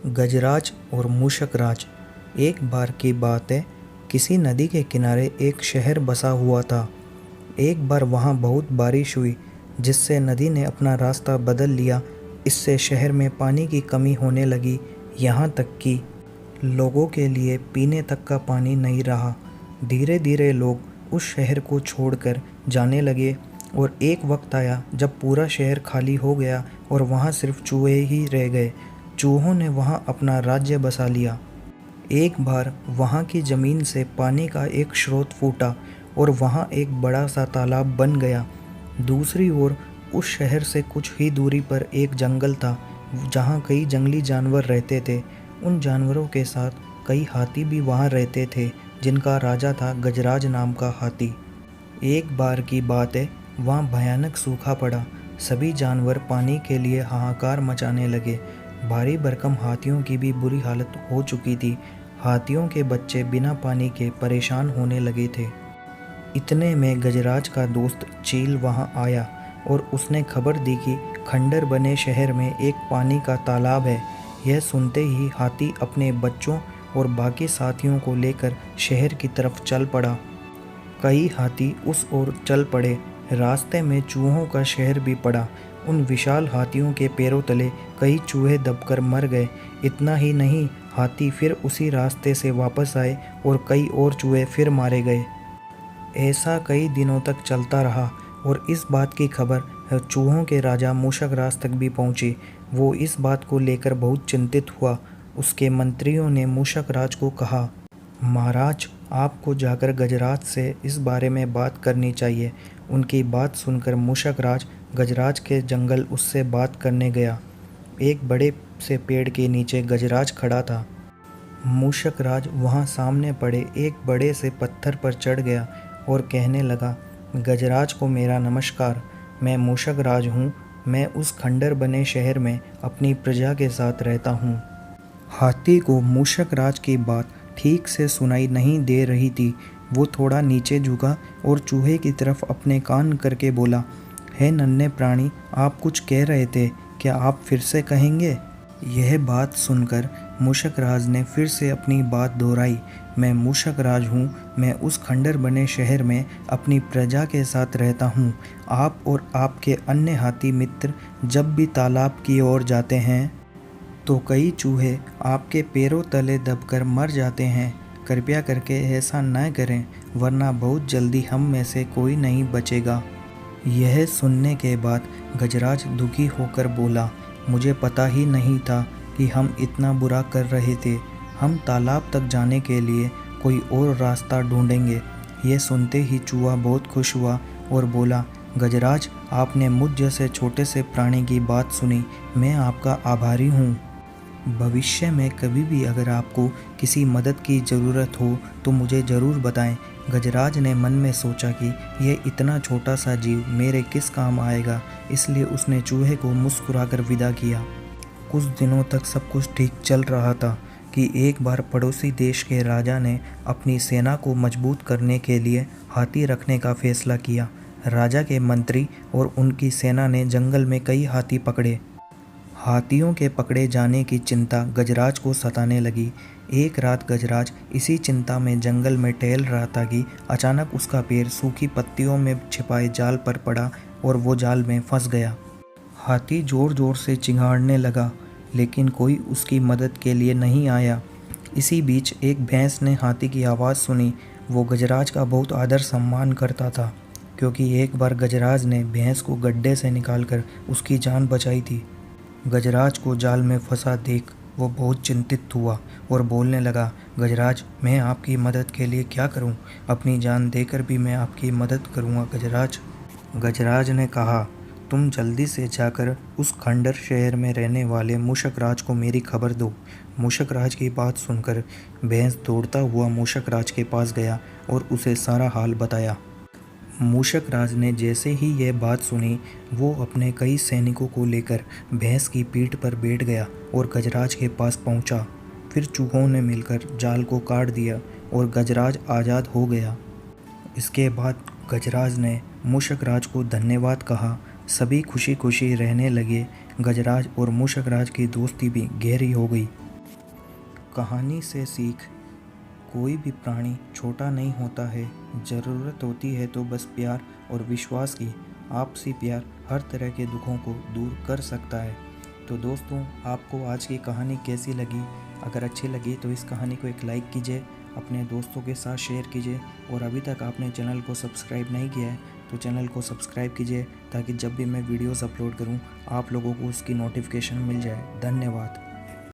गजराज और मूषकराज। एक बार की बात है, किसी नदी के किनारे एक शहर बसा हुआ था। एक बार वहाँ बहुत बारिश हुई, जिससे नदी ने अपना रास्ता बदल लिया। इससे शहर में पानी की कमी होने लगी, यहाँ तक कि लोगों के लिए पीने तक का पानी नहीं रहा। धीरे धीरे लोग उस शहर को छोड़कर जाने लगे और एक वक्त आया जब पूरा शहर खाली हो गया और वहाँ सिर्फ चूहे ही रह गए। चूहों ने वहाँ अपना राज्य बसा लिया। एक बार वहाँ की ज़मीन से पानी का एक स्रोत फूटा और वहाँ एक बड़ा सा तालाब बन गया। दूसरी ओर उस शहर से कुछ ही दूरी पर एक जंगल था, जहाँ कई जंगली जानवर रहते थे। उन जानवरों के साथ कई हाथी भी वहाँ रहते थे, जिनका राजा था गजराज नाम का हाथी। एक बार की बात है, वहाँ भयानक सूखा पड़ा। सभी जानवर पानी के लिए हाहाकार मचाने लगे। भारी भरकम हाथियों की भी बुरी हालत हो चुकी थी। हाथियों के बच्चे बिना पानी के परेशान होने लगे थे। इतने में गजराज का दोस्त चील वहां आया और उसने खबर दी कि खंडर बने शहर में एक पानी का तालाब है। यह सुनते ही हाथी अपने बच्चों और बाकी साथियों को लेकर शहर की तरफ चल पड़ा। कई हाथी उस ओर चल पड़े। रास्ते में चूहों का शहर भी पड़ा। उन विशाल हाथियों के पैरों तले कई चूहे दबकर मर गए। इतना ही नहीं, हाथी फिर उसी रास्ते से वापस आए और कई और चूहे फिर मारे गए। ऐसा कई दिनों तक चलता रहा और इस बात की खबर चूहों के राजा मूषकराज तक भी पहुंची। वो इस बात को लेकर बहुत चिंतित हुआ। उसके मंत्रियों ने मूषकराज को कहा, महाराज, आपको जाकर गजराज से इस बारे में बात करनी चाहिए। उनकी बात सुनकर मूषकराज गजराज के जंगल उससे बात करने गया। एक बड़े से पेड़ के नीचे गजराज खड़ा था। मूषकराज वहाँ सामने पड़े एक बड़े से पत्थर पर चढ़ गया और कहने लगा, गजराज को मेरा नमस्कार। मैं मूषकराज हूँ। मैं उस खंडर बने शहर में अपनी प्रजा के साथ रहता हूँ। हाथी को मूषकराज की बात ठीक से सुनाई नहीं दे रही थी। वो थोड़ा नीचे झुका और चूहे की तरफ अपने कान करके बोला, हे नन्हे प्राणी, आप कुछ कह रहे थे, क्या आप फिर से कहेंगे? यह बात सुनकर मूषकराज ने फिर से अपनी बात दोहराई, मैं मूषकराज हूँ। मैं उस खंडर बने शहर में अपनी प्रजा के साथ रहता हूँ। आप और आपके अन्य हाथी मित्र जब भी तालाब की ओर जाते हैं तो कई चूहे आपके पैरों तले दबकर मर जाते हैं। कृपया करके ऐसा न करें, वरना बहुत जल्दी हम में से कोई नहीं बचेगा। यह सुनने के बाद गजराज दुखी होकर बोला, मुझे पता ही नहीं था कि हम इतना बुरा कर रहे थे। हम तालाब तक जाने के लिए कोई और रास्ता ढूंढेंगे। यह सुनते ही चूहा बहुत खुश हुआ और बोला, गजराज, आपने मुझ जैसे छोटे से प्राणी की बात सुनी। मैं आपका आभारी हूँ। भविष्य में कभी भी अगर आपको किसी मदद की ज़रूरत हो तो मुझे ज़रूर बताएं। गजराज ने मन में सोचा कि यह इतना छोटा सा जीव मेरे किस काम आएगा, इसलिए उसने चूहे को मुस्कुराकर विदा किया। कुछ दिनों तक सब कुछ ठीक चल रहा था कि एक बार पड़ोसी देश के राजा ने अपनी सेना को मजबूत करने के लिए हाथी रखने का फैसला किया। राजा के मंत्री और उनकी सेना ने जंगल में कई हाथी पकड़े। हाथियों के पकड़े जाने की चिंता गजराज को सताने लगी। एक रात गजराज इसी चिंता में जंगल में टहल रहा था कि अचानक उसका पैर सूखी पत्तियों में छिपाए जाल पर पड़ा और वो जाल में फंस गया। हाथी जोर जोर से चिंघाड़ने लगा, लेकिन कोई उसकी मदद के लिए नहीं आया। इसी बीच एक भैंस ने हाथी की आवाज़ सुनी। वो गजराज का बहुत आदर सम्मान करता था, क्योंकि एक बार गजराज ने भैंस को गड्ढे से निकालकर उसकी जान बचाई थी। गजराज को जाल में फंसा देख वो बहुत चिंतित हुआ और बोलने लगा, गजराज, मैं आपकी मदद के लिए क्या करूं? अपनी जान देकर भी मैं आपकी मदद करूंगा गजराज। गजराज ने कहा, तुम जल्दी से जाकर उस खंडर शहर में रहने वाले मूषकराज को मेरी खबर दो। मूषकराज की बात सुनकर भैंस दौड़ता हुआ मूषकराज के पास गया और उसे सारा हाल बताया। मूषकराज ने जैसे ही यह बात सुनी, वो अपने कई सैनिकों को लेकर भैंस की पीठ पर बैठ गया और गजराज के पास पहुंचा। फिर चूहों ने मिलकर जाल को काट दिया और गजराज आज़ाद हो गया। इसके बाद गजराज ने मूषकराज को धन्यवाद कहा। सभी खुशी खुशी रहने लगे। गजराज और मूषकराज की दोस्ती भी गहरी हो गई। कहानी से सीख, कोई भी प्राणी छोटा नहीं होता है, ज़रूरत होती है तो बस प्यार और विश्वास की। आपसी प्यार हर तरह के दुखों को दूर कर सकता है। तो दोस्तों, आपको आज की कहानी कैसी लगी? अगर अच्छी लगी तो इस कहानी को एक लाइक कीजिए, अपने दोस्तों के साथ शेयर कीजिए, और अभी तक आपने चैनल को सब्सक्राइब नहीं किया है तो चैनल को सब्सक्राइब कीजिए, ताकि जब भी मैं वीडियोस अपलोड करूं आप लोगों को उसकी नोटिफिकेशन मिल जाए। धन्यवाद।